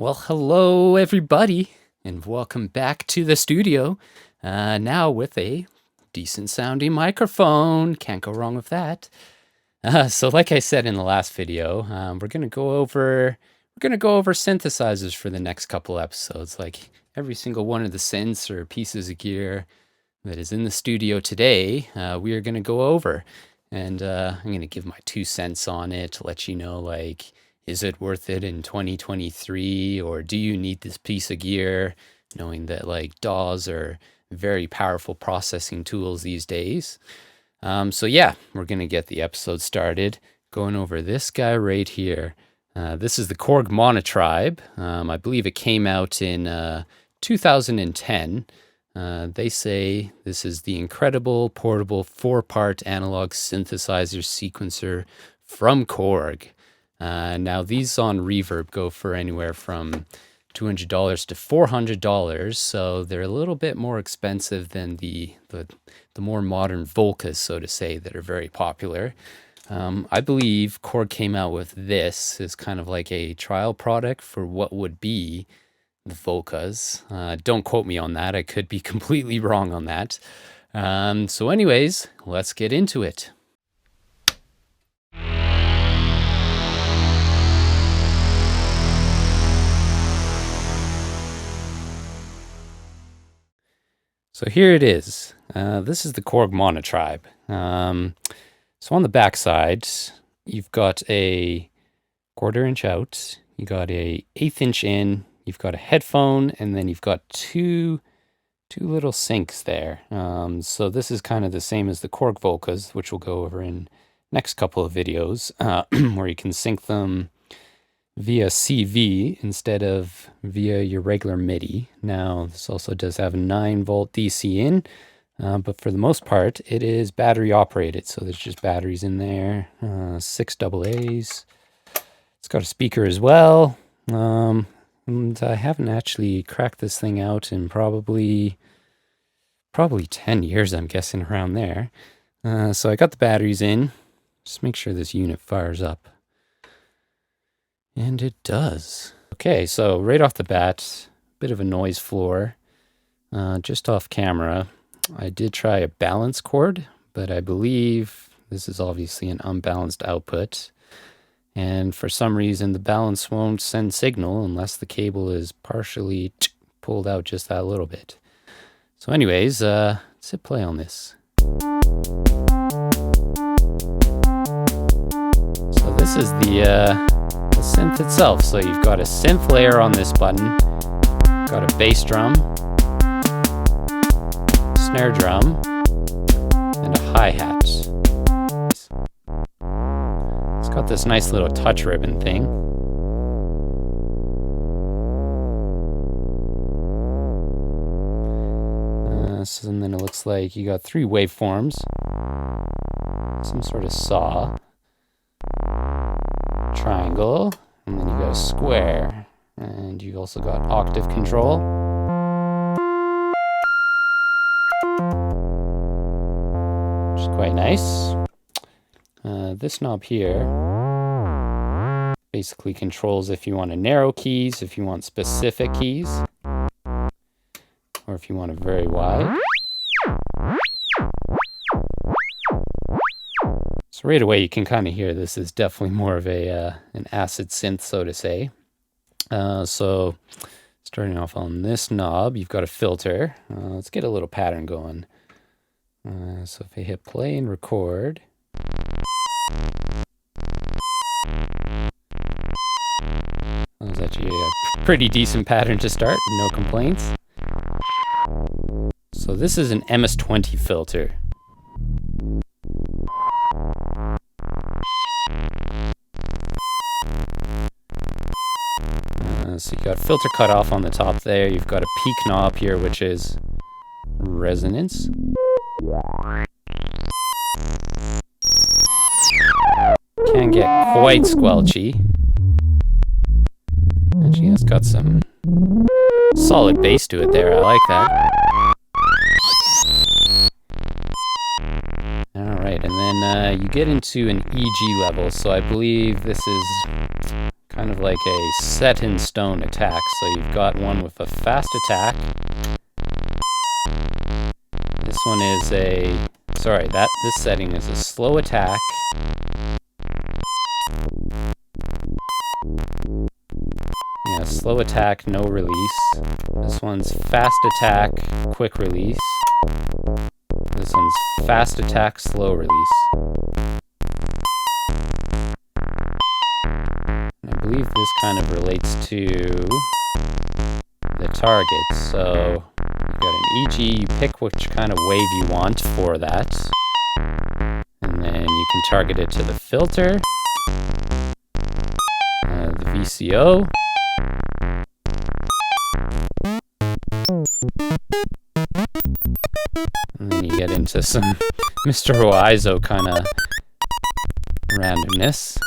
Well, hello everybody, and welcome back to the studio. Now with a decent sounding microphone. Can't go wrong with that. So like I said in the last video, we're gonna go over synthesizers for the next couple episodes. Like every single one of the synths or pieces of gear that is in the studio today, we are gonna go over, and I'm gonna give my 2 cents on it to let you know, like, is it worth it in 2023, or do you need this piece of gear, knowing that like DAWs are very powerful processing tools these days. So yeah, we're gonna get the episode started going over this guy right here. This is the Korg Monotribe. I believe it came out in 2010. They say this is the incredible portable 4-part analog synthesizer sequencer from Korg. Now these on Reverb go for anywhere from $200 to $400, so they're a little bit more expensive than the more modern Volcas, so to say, that are very popular. I believe Korg came out with this as kind of like a trial product for what would be the Volcas. Don't quote me on that. I could be completely wrong on that. So anyways, let's get into it. So here it is. This is the Korg Monotribe. So on the back side, you've got a 1/4 inch out, you got a 1/8 inch in, you've got a headphone, and then you've got two little sinks there. So this is kind of the same as the Korg Volcas, which we'll go over in next couple of videos, where you can sync them via CV instead of via your regular MIDI. Now, this also does have a 9-volt DC in, but for the most part, it is battery operated. So there's just batteries in there, 6 AA's. It's got a speaker as well. And I haven't actually cracked this thing out in probably 10 years, I'm guessing, around there. So I got the batteries in. Just make sure this unit fires up. And it does. Okay, so right off the bat, bit of a noise floor. Just off camera, I did try a balance cord, but I believe this is obviously an unbalanced output. And for some reason, the balance won't send signal unless the cable is partially pulled out just that little bit. So anyways, let's hit play on this. So this is the synth itself. So you've got a synth layer on this button, got a bass drum, snare drum, and a hi-hat. It's got this nice little touch ribbon thing. And then it looks like you got 3 waveforms, some sort of saw, triangle, and then you got a square, and you also got octave control. Which is quite nice. This knob here basically controls if you want to narrow keys, if you want specific keys, or if you want it very wide. So right away you can kind of hear this is definitely more of an acid synth, so to say. So starting off on this knob, you've got a filter. Let's get a little pattern going. So if I hit play and record, that was actually a pretty decent pattern to start, no complaints. So this is an MS-20 filter. So you got filter cutoff on the top there. You've got a peak knob here, which is resonance. Can get quite squelchy. Actually, it's got some solid bass to it there. I like that. Alright, and then you get into an EG level. So I believe this is kind of like a set-in-stone attack. So you've got one with a fast attack. This one is a... Sorry, this setting is a slow attack. Yeah, slow attack, no release. This one's fast attack, quick release. This one's fast attack, slow release. I believe this kind of relates to the target. So you've got an EG, you pick which kind of wave you want for that. And then you can target it to the filter, the VCO. And then you get into some Mr. Hoizo kind of randomness.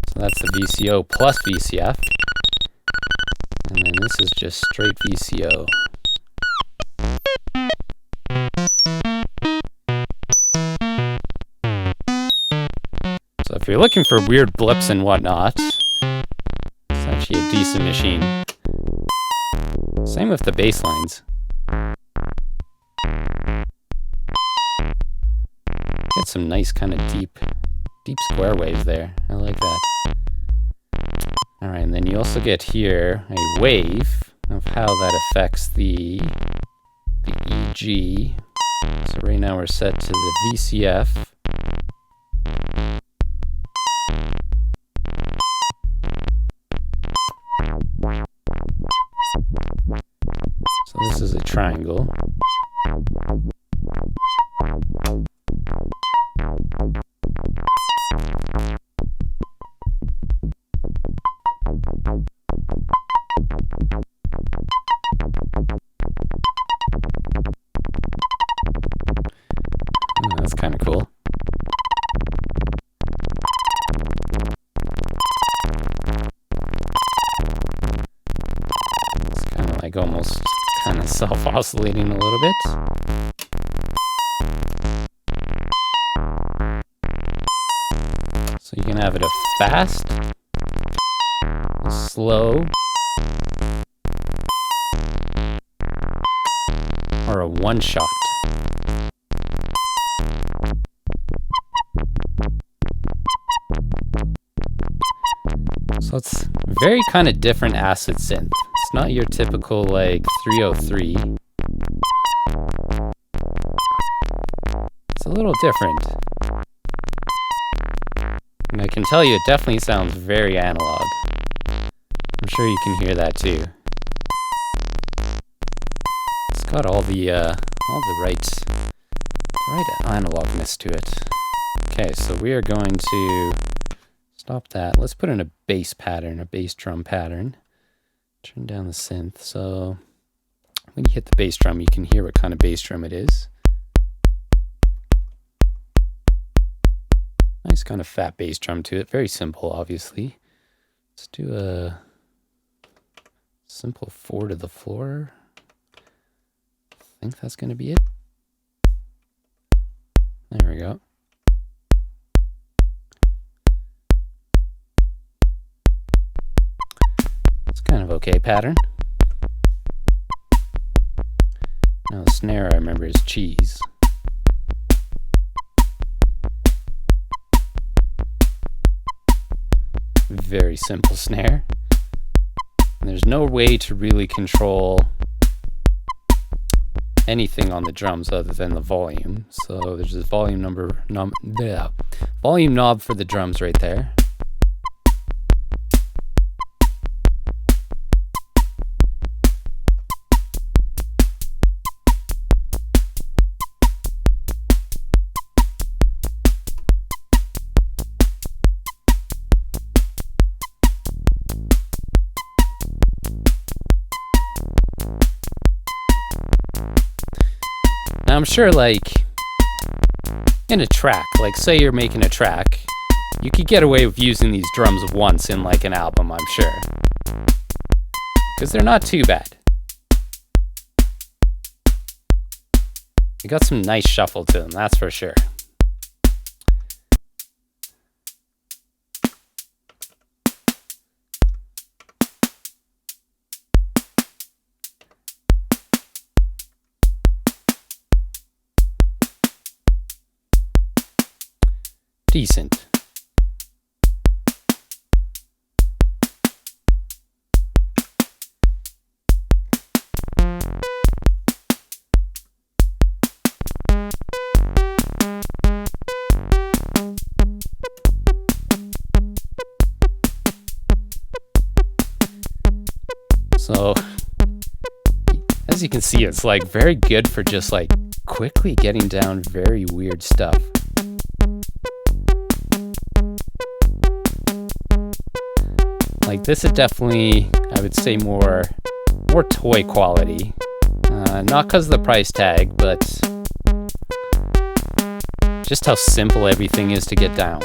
So that's the VCO plus VCF. And then this is just straight VCO. So if you're looking for weird blips and whatnot, it's actually a decent machine. Same with the bass lines. Get some nice kind of deep square waves there. I like that. Alright, and then you also get here a wave of how that affects the EG. So right now we're set to the VCF. So this is a triangle. That's kind of cool. It's kind of like almost kind of self-oscillating a little bit. So you can have it a fast, a slow, or a one-shot. So it's very kind of different acid synth. It's not your typical like 303. It's a little different. And I can tell you it definitely sounds very analog. I'm sure you can hear that too. It's got all the right analogness to it. Okay, so we are going to stop that. Let's put in a bass pattern, a bass drum pattern. Turn down the synth. So when you hit the bass drum, you can hear what kind of bass drum it is. Nice kind of fat bass drum to it. Very simple, obviously. Let's do a simple 4 to the floor. I think that's going to be it. There we go. It's kind of okay pattern. Now the snare I remember is cheese. Very simple snare. And there's no way to really control anything on the drums other than the volume. So there's this volume volume knob for the drums right there. I'm sure, like, in a track, like, say you're making a track, you could get away with using these drums once in, like, an album, I'm sure. Because they're not too bad. They got some nice shuffle to them, that's for sure. decent. So, as you can see, it's like very good for just like quickly getting down very weird stuff. Like this is definitely, I would say, more toy quality. Not because of the price tag, but just how simple everything is to get down.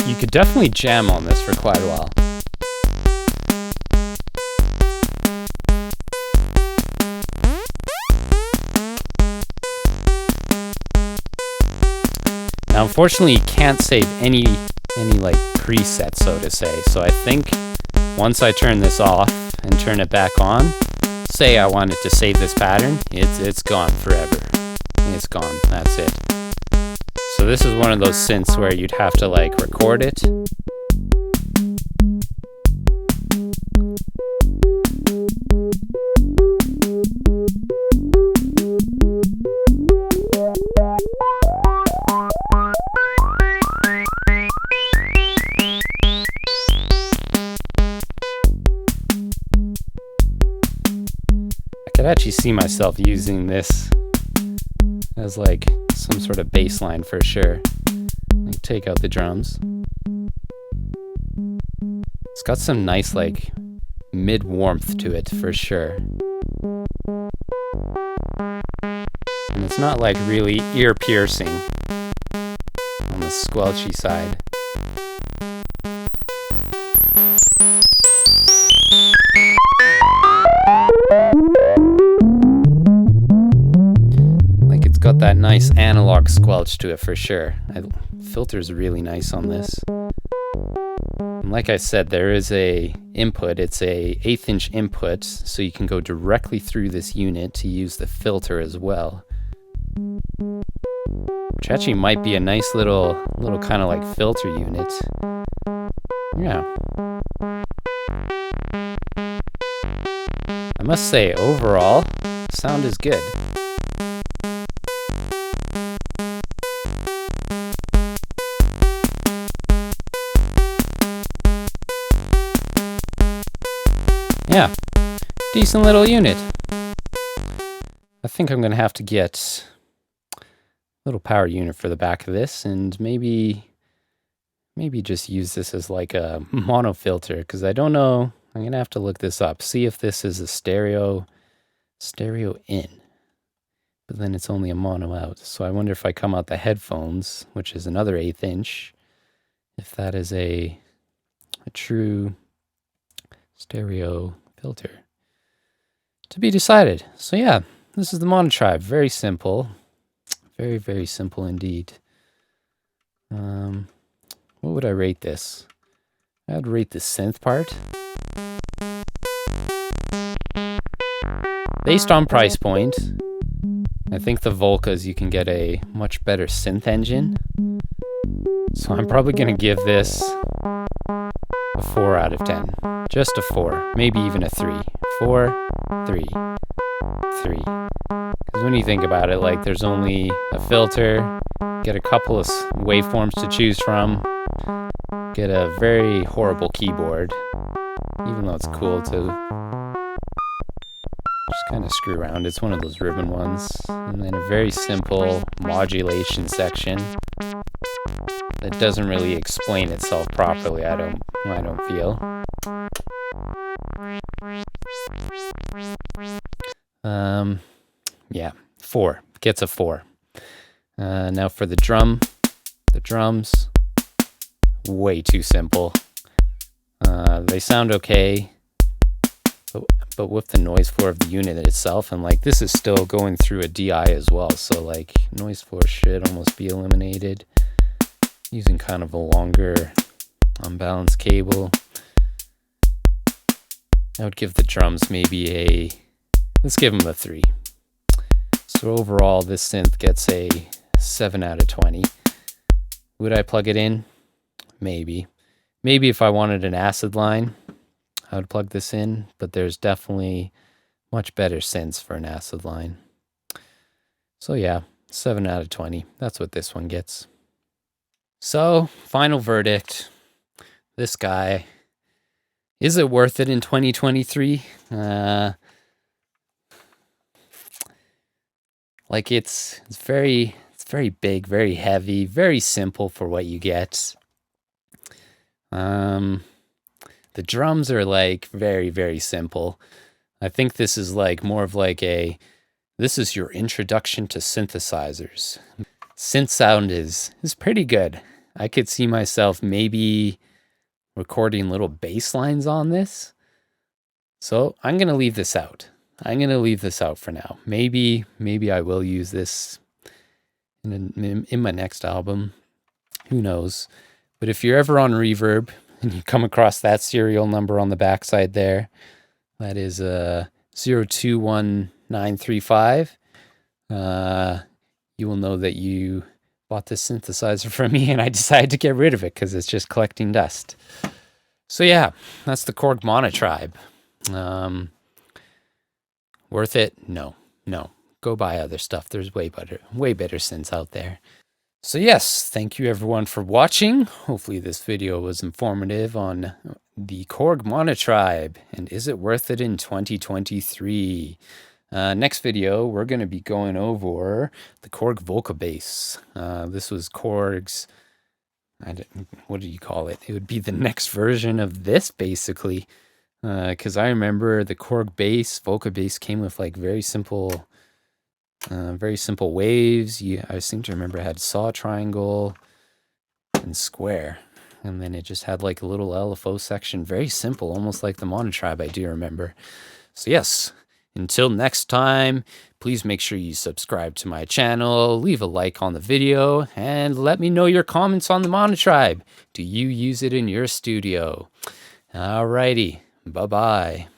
You could definitely jam on this for quite a while. Now, unfortunately, you can't save any like preset, so to say. So I think once I turn this off and turn it back on, say I wanted to save this pattern, it's gone forever. It's gone. That's it. So this is one of those synths where you'd have to like record it. I could actually see myself using this as like some sort of bass line for sure. Like take out the drums. It's got some nice like mid warmth to it for sure. And it's not like really ear piercing on the squelchy side. Got that nice analog squelch to it for sure. Filter's really nice on this. And like I said, there is a input. It's a 1/8 inch input, so you can go directly through this unit to use the filter as well. Which actually might be a nice little kind of like filter unit. Yeah. I must say, overall, sound is good. Yeah, decent little unit. I think I'm going to have to get a little power unit for the back of this, and maybe just use this as like a mono filter, because I don't know. I'm going to have to look this up, see if this is a stereo in, but then it's only a mono out. So I wonder if I come out the headphones, which is another 1/8 inch, if that is a true stereo filter. To be decided. So yeah, this is the Monotribe. Very simple. Very, very simple indeed. What would I rate this? I'd rate the synth part. Based on price point, I think the Volcas, you can get a much better synth engine. So I'm probably going to give this a 4 out of 10. Just a 4, maybe even a 3. 4, 3, 3. Because when you think about it, like there's only a filter, get a couple of waveforms to choose from, get a very horrible keyboard, even though it's cool to just kind of screw around. It's one of those ribbon ones. And then a very simple modulation section that doesn't really explain itself properly, I don't feel. Yeah, 4. Gets a 4. Now for the drums, way too simple. They sound okay, but with the noise floor of the unit itself, and like this is still going through a DI as well, so like noise floor should almost be eliminated. using kind of a longer unbalanced cable. I would give the drums maybe let's give them a 3. So overall, this synth gets a 7 out of 20. Would I plug it in? Maybe. Maybe if I wanted an acid line, I would plug this in, but there's definitely much better synths for an acid line. So yeah, 7 out of 20. That's what this one gets. So, final verdict. This guy, is it worth it in 2023? Like it's very big, very heavy, very simple for what you get. The drums are like very simple. I think this is like more of like this is your introduction to synthesizers. Synth sound is pretty good. I could see myself maybe recording little bass lines on this. So I'm going to leave this out. I'm going to leave this out for now. Maybe I will use this in my next album. Who knows? But if you're ever on Reverb and you come across that serial number on the backside there, that is 021935, you will know that you bought this synthesizer from me and I decided to get rid of it because it's just collecting dust. So yeah, that's the Korg Monotribe. Worth it? No. Go buy other stuff. There's way better synths out there. So yes, thank you everyone for watching. Hopefully this video was informative on the Korg Monotribe and is it worth it in 2023. Next video, we're going to be going over the Korg Vocal Bass. This was Korg's, what do you call it? It would be the next version of this basically. Because I remember the Korg bass, vocal bass came with like very simple waves. I seem to remember it had saw, triangle, and square. And then it just had like a little LFO section. Very simple, almost like the Monotribe, I do remember. So yes, until next time, please make sure you subscribe to my channel, leave a like on the video, and let me know your comments on the Monotribe. Do you use it in your studio? Alrighty. Bye-bye.